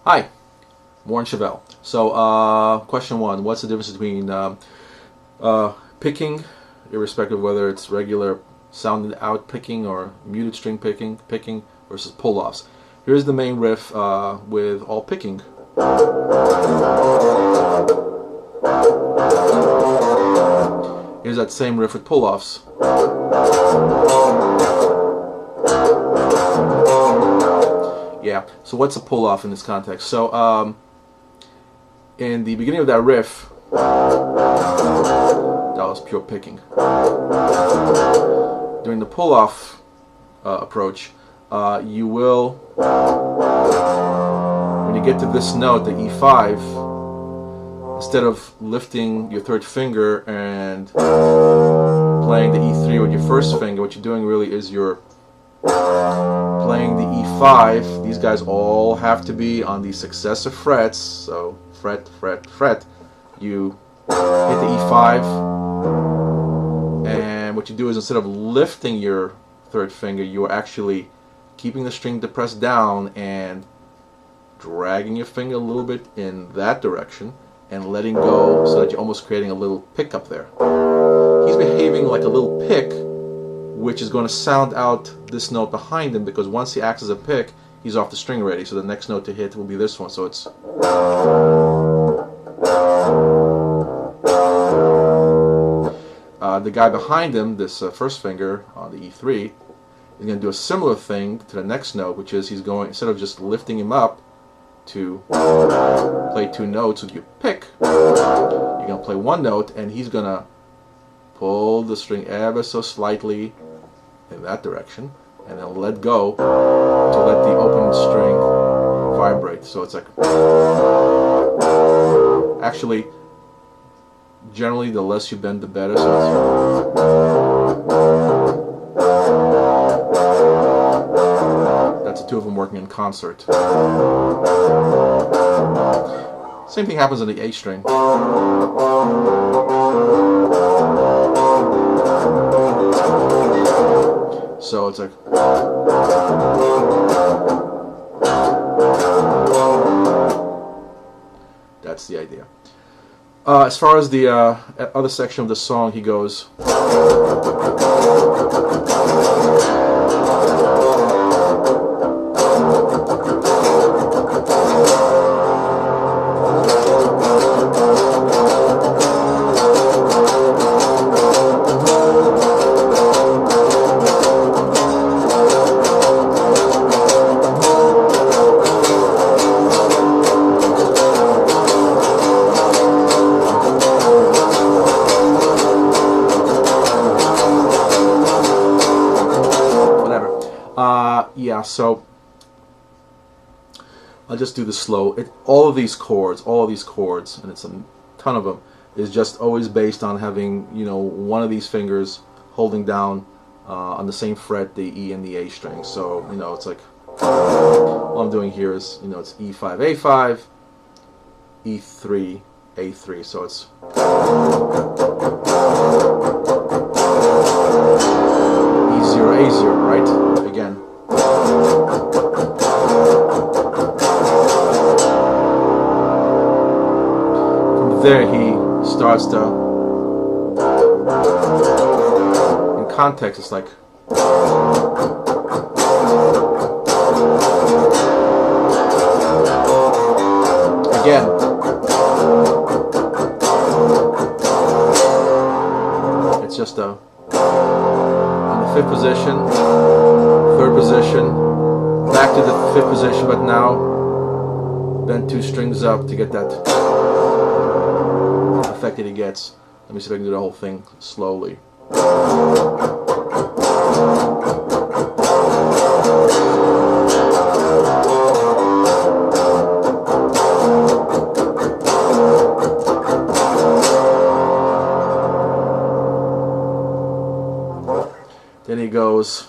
Hi, Warren Chevelle. So, question one: what's the difference between picking, irrespective of whether it's regular sounded out picking or muted string picking versus pull-offs? Here's the main riff with all picking. Here's that same riff with pull-offs. Yeah, so what's a pull-off in this context? So, in the beginning of that riff, that was pure picking. During the pull-off approach, you will, when you get to this note, the E5, instead of lifting your third finger and playing the E3 with your first finger, what you're doing really is you're playing the E5. These guys all have to be on the successive frets, so fret, fret, fret. You hit the E5, and what you do is instead of lifting your third finger, you are actually keeping the string depressed down and dragging your finger a little bit in that direction and letting go, so that you're almost creating a little pickup there. He's behaving like a little pick, which is going to sound out this note behind him, because once he acts as a pick, he's off the string already. So the next note to hit will be this one. So it's the guy behind him, this first finger on the E3, is going to do a similar thing to the next note, which is he's going, instead of just lifting him up to play two notes with your pick, you're going to play one note, and he's going to pull the string ever so slightly in that direction, and then let go to let the open string vibrate. So it's like, actually, generally the less you bend the better. So that's the two of them working in concert. Same thing happens on the A string. So it's like, that's the idea. As far as the other section of the song, he goes, yeah, so I'll just do the slow. All of these chords, and it's a ton of them, is just always based on having, you know, one of these fingers holding down on the same fret the E and the A string. So, you know, it's like, all I'm doing here is, you know, it's E5, A5, E3, A3. So it's E0, A0, right? Again. From there he starts to, in context it's like, again, it's just a, on the fifth position, third position, back to the fifth position, but now bend two strings up to get that effect that he gets. Let me see if I can do the whole thing slowly. Then he goes,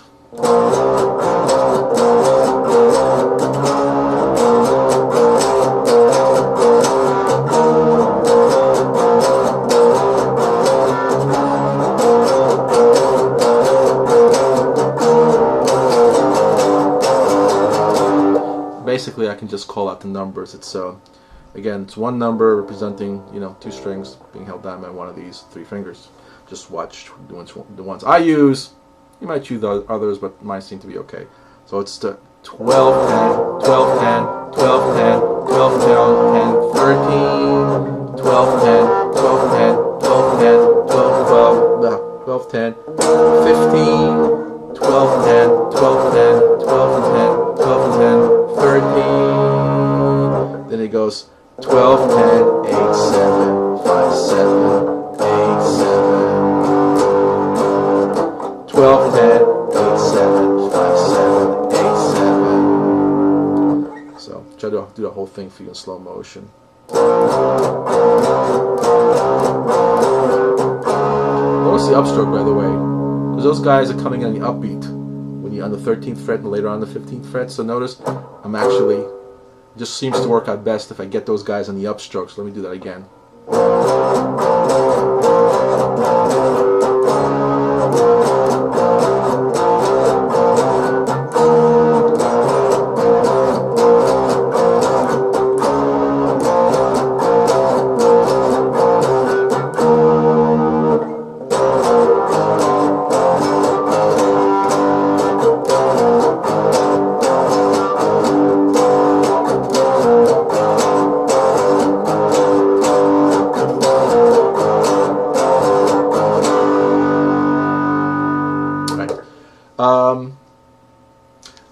basically I can just call out the numbers. It's again, it's one number representing, you know, two strings being held down by one of these three fingers. Just watch the ones I use. You might choose others, but mine seem to be okay. So it's the 12, 10, 12, 10, 12, 10, 12, 10, 13, 12, 10, 12, 10, 12, 10, 12, 12, 12, 10, 15, 12, 10, 12, 10, 12, 10, 12, 10, 13. Then it goes 12, 10, 8, 7, 5, 7, 8, 7. 12, 10, 8, 7, 5, 7, 8, 7. So try to do the whole thing for you in slow motion. Notice the upstroke, by the way, because those guys are coming in the upbeat when you're on the 13th fret and later on the 15th fret. So notice I'm actually, it just seems to work out best if I get those guys on the upstroke. So let me do that again.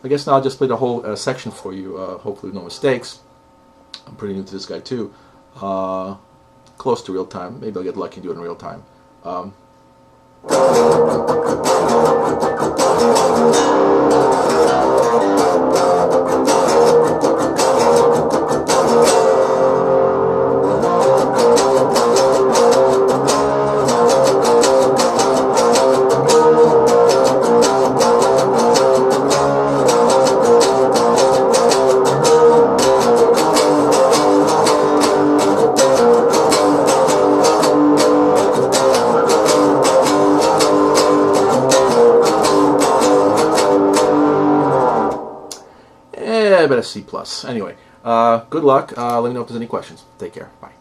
I guess now I'll just play the whole section for you, hopefully with no mistakes. I'm pretty new to this guy too. Close to real time. Maybe I'll get lucky and do it in real time. I bet a C+. Anyway, good luck. Let me know if there's any questions. Take care. Bye.